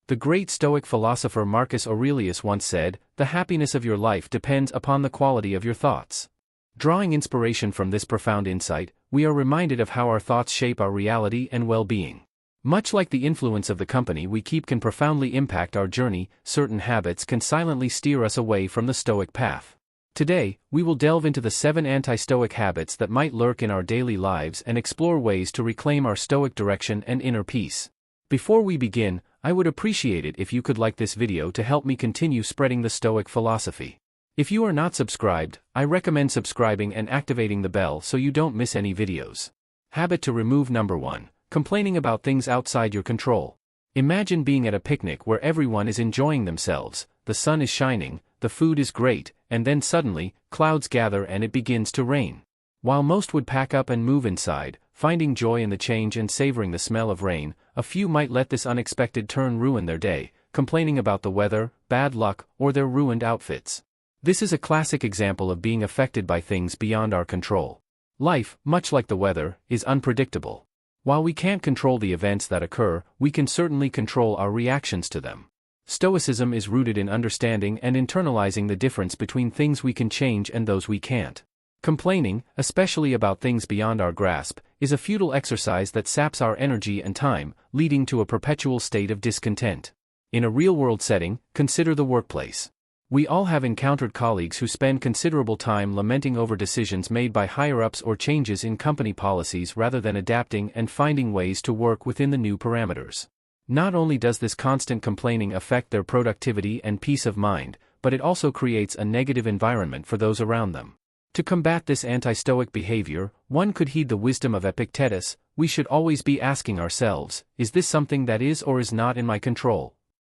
The great Stoic philosopher Marcus Aurelius once said, "The happiness of your life depends upon the quality of your thoughts." Drawing inspiration from this profound insight, we are reminded of how our thoughts shape our reality and well-being. Much like the influence of the company we keep can profoundly impact our journey, certain habits can silently steer us away from the Stoic path. Today, we will delve into the 7 anti-Stoic habits that might lurk in our daily lives and explore ways to reclaim our Stoic direction and inner peace. Before we begin, I would appreciate it if you could like this video to help me continue spreading the Stoic philosophy. If you are not subscribed, I recommend subscribing and activating the bell so you don't miss any videos. Habit to remove. Number 1. Complaining about things outside your control. Imagine being at a picnic where everyone is enjoying themselves, the sun is shining, the food is great, and then suddenly, clouds gather and it begins to rain. While most would pack up and move inside, finding joy in the change and savoring the smell of rain, a few might let this unexpected turn ruin their day, complaining about the weather, bad luck, or their ruined outfits. This is a classic example of being affected by things beyond our control. Life, much like the weather, is unpredictable. While we can't control the events that occur, we can certainly control our reactions to them. Stoicism is rooted in understanding and internalizing the difference between things we can change and those we can't. Complaining, especially about things beyond our grasp, is a futile exercise that saps our energy and time, leading to a perpetual state of discontent. In a real-world setting, consider the workplace. We all have encountered colleagues who spend considerable time lamenting over decisions made by higher-ups or changes in company policies rather than adapting and finding ways to work within the new parameters. Not only does this constant complaining affect their productivity and peace of mind, but it also creates a negative environment for those around them. To combat this anti-Stoic behavior, one could heed the wisdom of Epictetus. We should always be asking ourselves, is this something that is or is not in my control?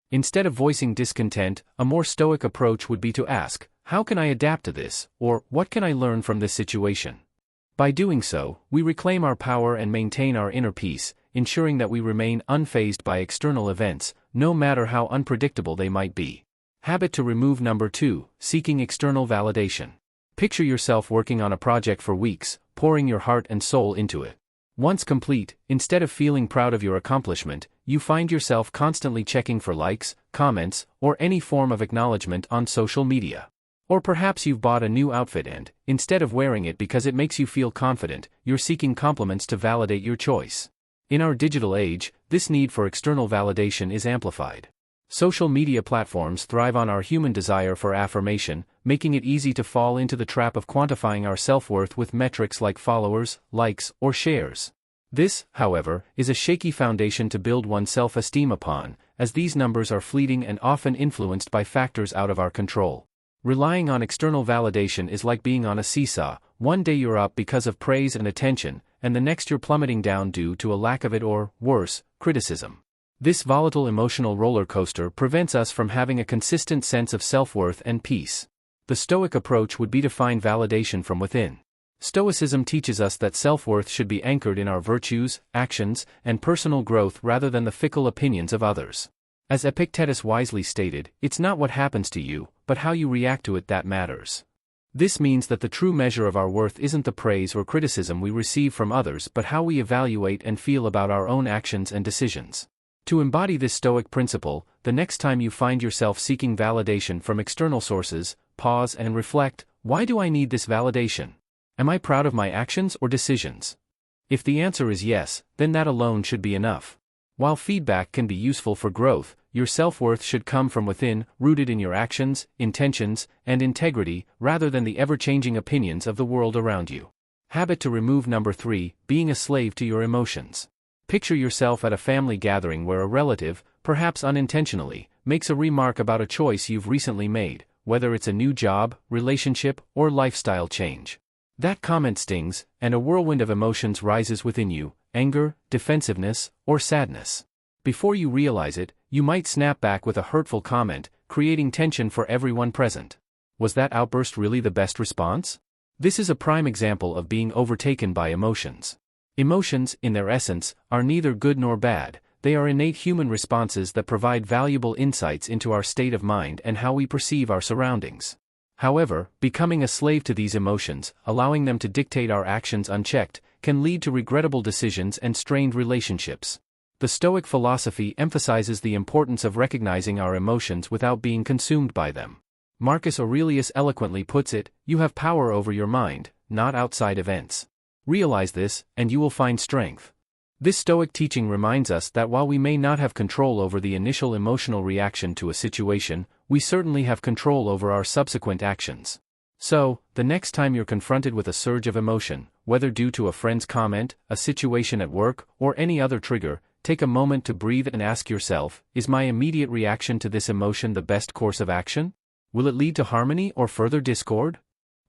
Instead of voicing discontent, a more Stoic approach would be to ask, how can I adapt to this, or what can I learn from this situation? By doing so, we reclaim our power and maintain our inner peace, ensuring that we remain unfazed by external events, no matter how unpredictable they might be. Habit to remove. Number 2. Seeking external validation. Picture yourself working on a project for weeks, pouring your heart and soul into it. Once complete, instead of feeling proud of your accomplishment, you find yourself constantly checking for likes, comments, or any form of acknowledgement on social media. Or perhaps you've bought a new outfit and, instead of wearing it because it makes you feel confident, you're seeking compliments to validate your choice. In our digital age, this need for external validation is amplified. Social media platforms thrive on our human desire for affirmation, making it easy to fall into the trap of quantifying our self-worth with metrics like followers, likes, or shares. This, however, is a shaky foundation to build one's self-esteem upon, as these numbers are fleeting and often influenced by factors out of our control. Relying on external validation is like being on a seesaw. One day you're up because of praise and attention, and the next you're plummeting down due to a lack of it or, worse, criticism. This volatile emotional roller coaster prevents us from having a consistent sense of self-worth and peace. The Stoic approach would be to find validation from within. Stoicism teaches us that self-worth should be anchored in our virtues, actions, and personal growth rather than the fickle opinions of others. As Epictetus wisely stated, it's not what happens to you, but how you react to it that matters. This means that the true measure of our worth isn't the praise or criticism we receive from others but how we evaluate and feel about our own actions and decisions. To embody this Stoic principle, the next time you find yourself seeking validation from external sources, pause and reflect, why do I need this validation? Am I proud of my actions or decisions? If the answer is yes, then that alone should be enough. While feedback can be useful for growth, your self-worth should come from within, rooted in your actions, intentions, and integrity, rather than the ever-changing opinions of the world around you. Habit to remove. Number 3. Being a slave to your emotions. Picture yourself at a family gathering where a relative, perhaps unintentionally, makes a remark about a choice you've recently made, whether it's a new job, relationship, or lifestyle change. That comment stings, and a whirlwind of emotions rises within you: anger, defensiveness, or sadness. Before you realize it, you might snap back with a hurtful comment, creating tension for everyone present. Was that outburst really the best response? This is a prime example of being overtaken by emotions. Emotions, in their essence, are neither good nor bad. They are innate human responses that provide valuable insights into our state of mind and how we perceive our surroundings. However, becoming a slave to these emotions, allowing them to dictate our actions unchecked, can lead to regrettable decisions and strained relationships. The Stoic philosophy emphasizes the importance of recognizing our emotions without being consumed by them. Marcus Aurelius eloquently puts it, "You have power over your mind, not outside events. Realize this, and you will find strength." This Stoic teaching reminds us that while we may not have control over the initial emotional reaction to a situation, we certainly have control over our subsequent actions. So, the next time you're confronted with a surge of emotion, whether due to a friend's comment, a situation at work, or any other trigger, take a moment to breathe and ask yourself, is my immediate reaction to this emotion the best course of action? Will it lead to harmony or further discord?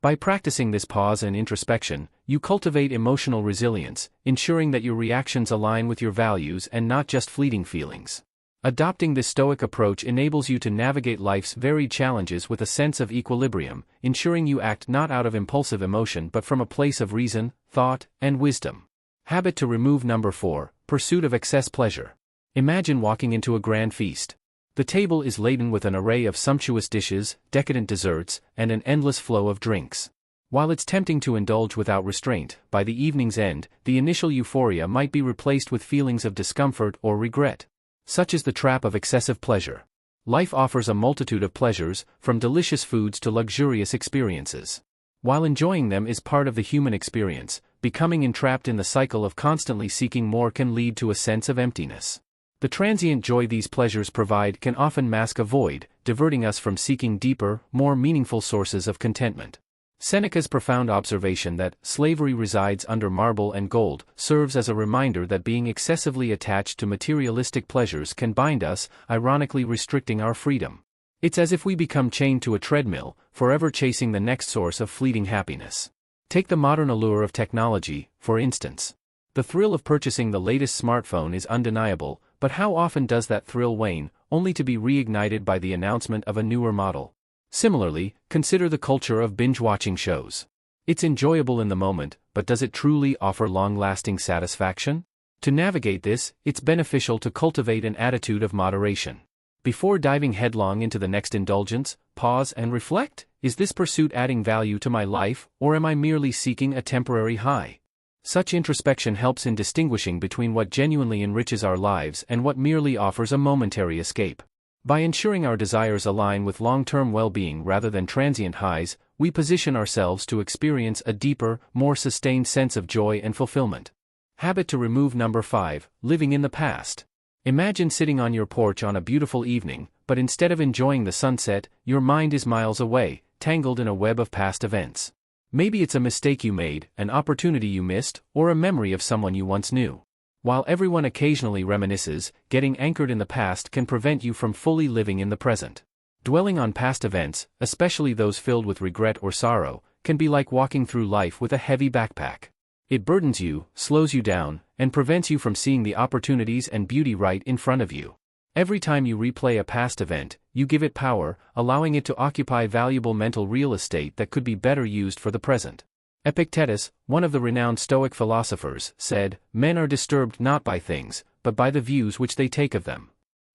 By practicing this pause and introspection, you cultivate emotional resilience, ensuring that your reactions align with your values and not just fleeting feelings. Adopting this Stoic approach enables you to navigate life's varied challenges with a sense of equilibrium, ensuring you act not out of impulsive emotion but from a place of reason, thought, and wisdom. Habit to remove. Number 4, pursuit of excess pleasure. Imagine walking into a grand feast. The table is laden with an array of sumptuous dishes, decadent desserts, and an endless flow of drinks. While it's tempting to indulge without restraint, by the evening's end, the initial euphoria might be replaced with feelings of discomfort or regret. Such is the trap of excessive pleasure. Life offers a multitude of pleasures, from delicious foods to luxurious experiences. While enjoying them is part of the human experience, becoming entrapped in the cycle of constantly seeking more can lead to a sense of emptiness. The transient joy these pleasures provide can often mask a void, diverting us from seeking deeper, more meaningful sources of contentment. Seneca's profound observation that slavery resides under marble and gold serves as a reminder that being excessively attached to materialistic pleasures can bind us, ironically restricting our freedom. It's as if we become chained to a treadmill, forever chasing the next source of fleeting happiness. Take the modern allure of technology, for instance. The thrill of purchasing the latest smartphone is undeniable, but how often does that thrill wane, only to be reignited by the announcement of a newer model? Similarly, consider the culture of binge-watching shows. It's enjoyable in the moment, but does it truly offer long-lasting satisfaction? To navigate this, it's beneficial to cultivate an attitude of moderation. Before diving headlong into the next indulgence, pause and reflect. Is this pursuit adding value to my life, or am I merely seeking a temporary high? Such introspection helps in distinguishing between what genuinely enriches our lives and what merely offers a momentary escape. By ensuring our desires align with long-term well-being rather than transient highs, we position ourselves to experience a deeper, more sustained sense of joy and fulfillment. Habit to remove. Number 5, living in the past. Imagine sitting on your porch on a beautiful evening, but instead of enjoying the sunset, your mind is miles away, tangled in a web of past events. Maybe it's a mistake you made, an opportunity you missed, or a memory of someone you once knew. While everyone occasionally reminisces, getting anchored in the past can prevent you from fully living in the present. Dwelling on past events, especially those filled with regret or sorrow, can be like walking through life with a heavy backpack. It burdens you, slows you down, and prevents you from seeing the opportunities and beauty right in front of you. Every time you replay a past event, you give it power, allowing it to occupy valuable mental real estate that could be better used for the present. Epictetus, one of the renowned Stoic philosophers, said, "Men are disturbed not by things, but by the views which they take of them."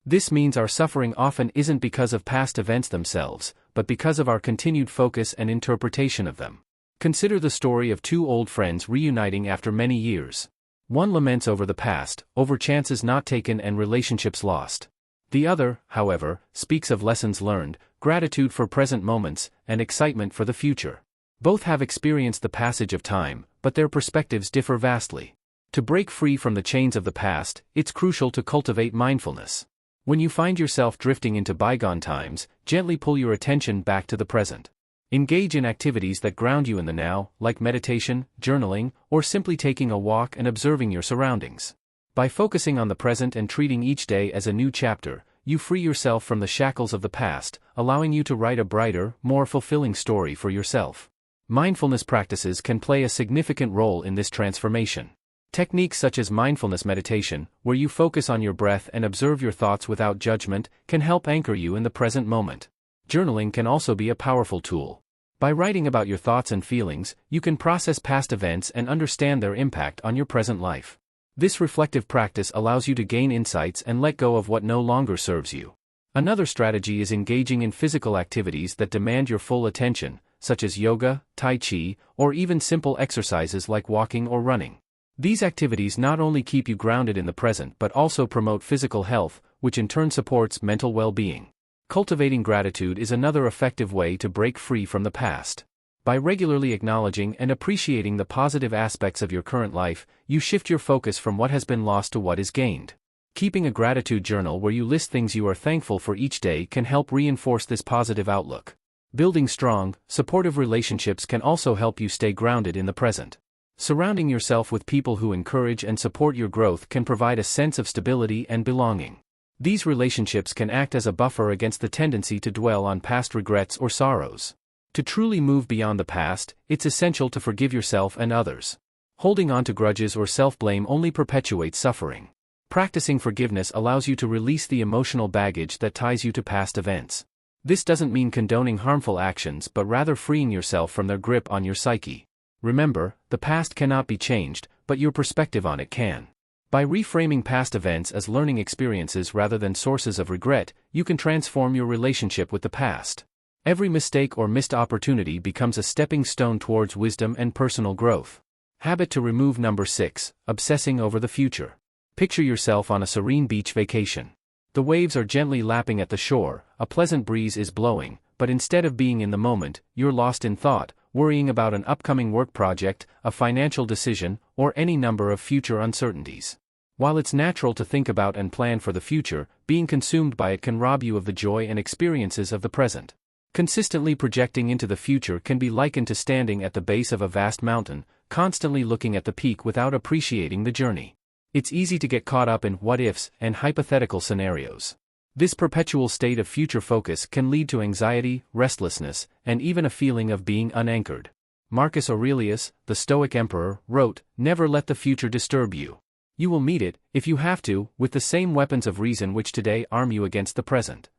This means our suffering often isn't because of past events themselves, but because of our continued focus and interpretation of them. Consider the story of two old friends reuniting after many years. One laments over the past, over chances not taken and relationships lost. The other, however, speaks of lessons learned, gratitude for present moments, and excitement for the future. Both have experienced the passage of time, but their perspectives differ vastly. To break free from the chains of the past, it's crucial to cultivate mindfulness. When you find yourself drifting into bygone times, gently pull your attention back to the present. Engage in activities that ground you in the now, like meditation, journaling, or simply taking a walk and observing your surroundings. By focusing on the present and treating each day as a new chapter, you free yourself from the shackles of the past, allowing you to write a brighter, more fulfilling story for yourself. Mindfulness practices can play a significant role in this transformation. Techniques such as mindfulness meditation, where you focus on your breath and observe your thoughts without judgment, can help anchor you in the present moment. Journaling can also be a powerful tool. By writing about your thoughts and feelings, you can process past events and understand their impact on your present life. This reflective practice allows you to gain insights and let go of what no longer serves you. Another strategy is engaging in physical activities that demand your full attention, such as yoga, tai chi, or even simple exercises like walking or running. These activities not only keep you grounded in the present but also promote physical health, which in turn supports mental well-being. Cultivating gratitude is another effective way to break free from the past. By regularly acknowledging and appreciating the positive aspects of your current life, you shift your focus from what has been lost to what is gained. Keeping a gratitude journal where you list things you are thankful for each day can help reinforce this positive outlook. Building strong, supportive relationships can also help you stay grounded in the present. Surrounding yourself with people who encourage and support your growth can provide a sense of stability and belonging. These relationships can act as a buffer against the tendency to dwell on past regrets or sorrows. To truly move beyond the past, it's essential to forgive yourself and others. Holding on to grudges or self-blame only perpetuates suffering. Practicing forgiveness allows you to release the emotional baggage that ties you to past events. This doesn't mean condoning harmful actions but rather freeing yourself from their grip on your psyche. Remember, the past cannot be changed, but your perspective on it can. By reframing past events as learning experiences rather than sources of regret, you can transform your relationship with the past. Every mistake or missed opportunity becomes a stepping stone towards wisdom and personal growth. Habit to remove number 6, obsessing over the future. Picture yourself on a serene beach vacation. The waves are gently lapping at the shore, a pleasant breeze is blowing, but instead of being in the moment, you're lost in thought, worrying about an upcoming work project, a financial decision, or any number of future uncertainties. While it's natural to think about and plan for the future, being consumed by it can rob you of the joy and experiences of the present. Consistently projecting into the future can be likened to standing at the base of a vast mountain, constantly looking at the peak without appreciating the journey. It's easy to get caught up in what-ifs and hypothetical scenarios. This perpetual state of future focus can lead to anxiety, restlessness, and even a feeling of being unanchored. Marcus Aurelius, the Stoic emperor, wrote, "Never let the future disturb you. You will meet it, if you have to, with the same weapons of reason which today arm you against the present."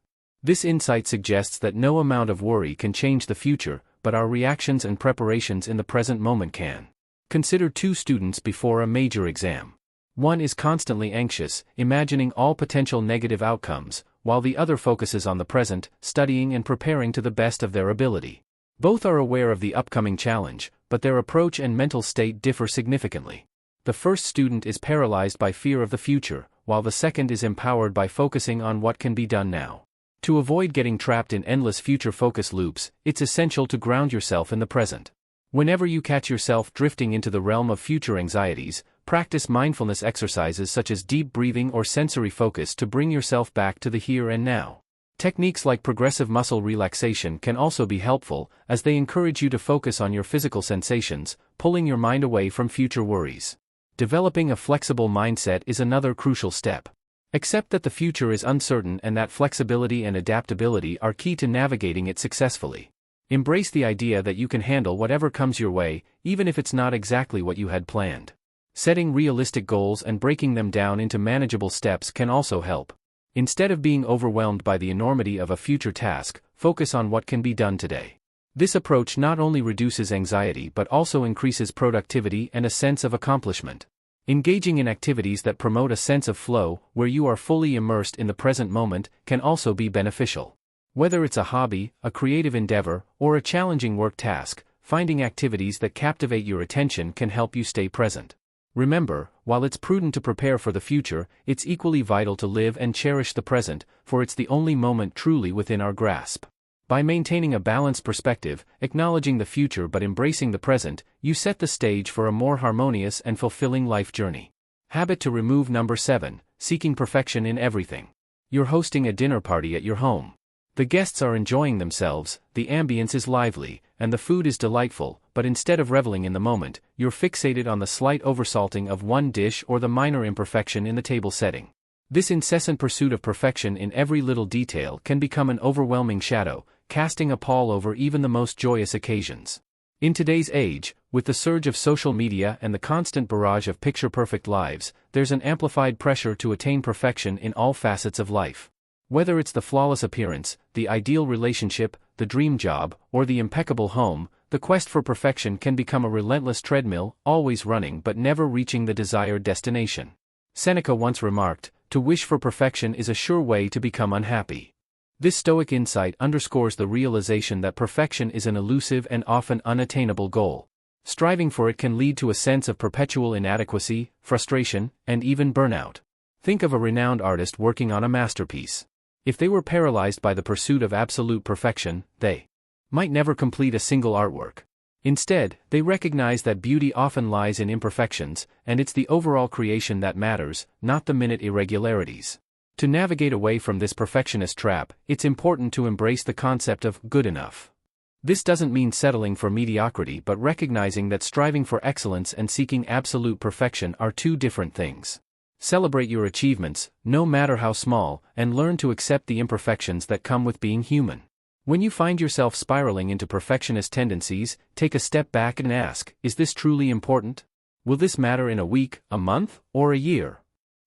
This insight suggests that no amount of worry can change the future, but our reactions and preparations in the present moment can. Consider two students before a major exam. One is constantly anxious, imagining all potential negative outcomes, while the other focuses on the present, studying and preparing to the best of their ability. Both are aware of the upcoming challenge, but their approach and mental state differ significantly. The first student is paralyzed by fear of the future, while the second is empowered by focusing on what can be done now. To avoid getting trapped in endless future focus loops, it's essential to ground yourself in the present. Whenever you catch yourself drifting into the realm of future anxieties, practice mindfulness exercises such as deep breathing or sensory focus to bring yourself back to the here and now. Techniques like progressive muscle relaxation can also be helpful, as they encourage you to focus on your physical sensations, pulling your mind away from future worries. Developing a flexible mindset is another crucial step. Accept that the future is uncertain and that flexibility and adaptability are key to navigating it successfully. Embrace the idea that you can handle whatever comes your way, even if it's not exactly what you had planned. Setting realistic goals and breaking them down into manageable steps can also help. Instead of being overwhelmed by the enormity of a future task, focus on what can be done today. This approach not only reduces anxiety but also increases productivity and a sense of accomplishment. Engaging in activities that promote a sense of flow, where you are fully immersed in the present moment, can also be beneficial. Whether it's a hobby, a creative endeavor, or a challenging work task, finding activities that captivate your attention can help you stay present. Remember, while it's prudent to prepare for the future, it's equally vital to live and cherish the present, for it's the only moment truly within our grasp. By maintaining a balanced perspective, acknowledging the future but embracing the present, you set the stage for a more harmonious and fulfilling life journey. Habit to remove number 7, seeking perfection in everything. You're hosting a dinner party at your home. The guests are enjoying themselves, the ambience is lively, and the food is delightful, but instead of reveling in the moment, you're fixated on the slight oversalting of one dish or the minor imperfection in the table setting. This incessant pursuit of perfection in every little detail can become an overwhelming shadow, casting a pall over even the most joyous occasions. In today's age, with the surge of social media and the constant barrage of picture-perfect lives, there's an amplified pressure to attain perfection in all facets of life. Whether it's the flawless appearance, the ideal relationship, the dream job, or the impeccable home, the quest for perfection can become a relentless treadmill, always running but never reaching the desired destination. Seneca once remarked, "To wish for perfection is a sure way to become unhappy." This Stoic insight underscores the realization that perfection is an elusive and often unattainable goal. Striving for it can lead to a sense of perpetual inadequacy, frustration, and even burnout. Think of a renowned artist working on a masterpiece. If they were paralyzed by the pursuit of absolute perfection, they might never complete a single artwork. Instead, they recognize that beauty often lies in imperfections, and it's the overall creation that matters, not the minute irregularities. To navigate away from this perfectionist trap, it's important to embrace the concept of good enough. This doesn't mean settling for mediocrity but recognizing that striving for excellence and seeking absolute perfection are two different things. Celebrate your achievements, no matter how small, and learn to accept the imperfections that come with being human. When you find yourself spiraling into perfectionist tendencies, take a step back and ask, is this truly important? Will this matter in a week, a month, or a year?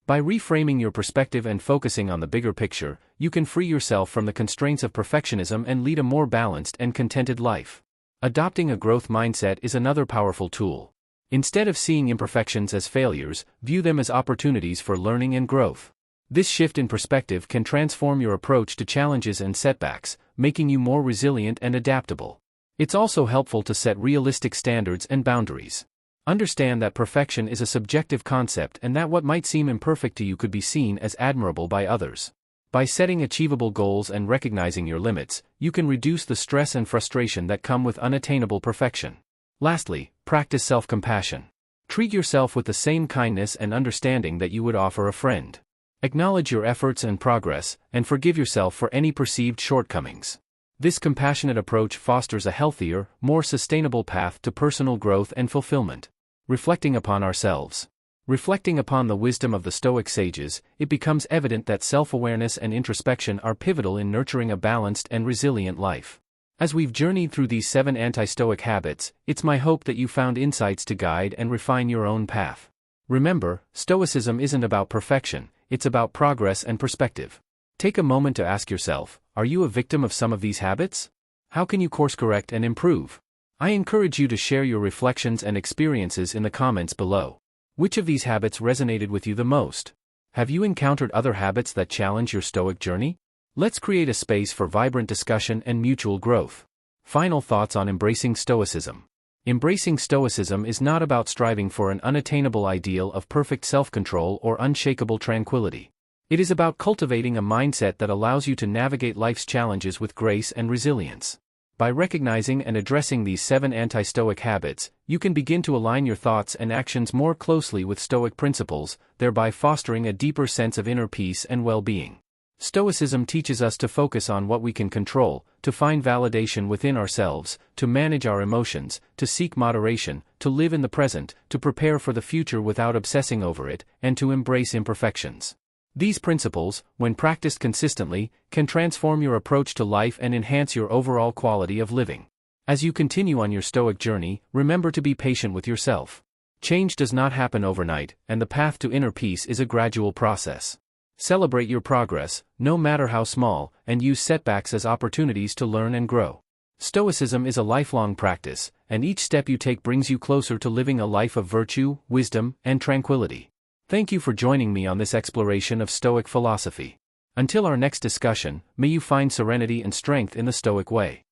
By reframing your perspective and focusing on the bigger picture, you can free yourself from the constraints of perfectionism and lead a more balanced and contented life. Adopting a growth mindset is another powerful tool. Instead of seeing imperfections as failures, view them as opportunities for learning and growth. This shift in perspective can transform your approach to challenges and setbacks, making you more resilient and adaptable. It's also helpful to set realistic standards and boundaries. Understand that perfection is a subjective concept and that what might seem imperfect to you could be seen as admirable by others. By setting achievable goals and recognizing your limits, you can reduce the stress and frustration that come with unattainable perfection. Lastly, practice self-compassion. Treat yourself with the same kindness and understanding that you would offer a friend. Acknowledge your efforts and progress, and forgive yourself for any perceived shortcomings. This compassionate approach fosters a healthier, more sustainable path to personal growth and fulfillment. Reflecting upon ourselves. Reflecting upon the wisdom of the Stoic sages, it becomes evident that self-awareness and introspection are pivotal in nurturing a balanced and resilient life. As we've journeyed through these 7 anti-Stoic habits, it's my hope that you found insights to guide and refine your own path. Remember, Stoicism isn't about perfection, it's about progress and perspective. Take a moment to ask yourself, are you a victim of some of these habits? How can you course-correct and improve? I encourage you to share your reflections and experiences in the comments below. Which of these habits resonated with you the most? Have you encountered other habits that challenge your Stoic journey? Let's create a space for vibrant discussion and mutual growth. Final thoughts on embracing Stoicism. Embracing Stoicism is not about striving for an unattainable ideal of perfect self-control or unshakable tranquility. It is about cultivating a mindset that allows you to navigate life's challenges with grace and resilience. By recognizing and addressing these 7 anti-Stoic habits, you can begin to align your thoughts and actions more closely with Stoic principles, thereby fostering a deeper sense of inner peace and well-being. Stoicism teaches us to focus on what we can control, to find validation within ourselves, to manage our emotions, to seek moderation, to live in the present, to prepare for the future without obsessing over it, and to embrace imperfections. These principles, when practiced consistently, can transform your approach to life and enhance your overall quality of living. As you continue on your Stoic journey, remember to be patient with yourself. Change does not happen overnight, and the path to inner peace is a gradual process. Celebrate your progress, no matter how small, and use setbacks as opportunities to learn and grow. Stoicism is a lifelong practice, and each step you take brings you closer to living a life of virtue, wisdom, and tranquility. Thank you for joining me on this exploration of Stoic philosophy. Until our next discussion, may you find serenity and strength in the Stoic way.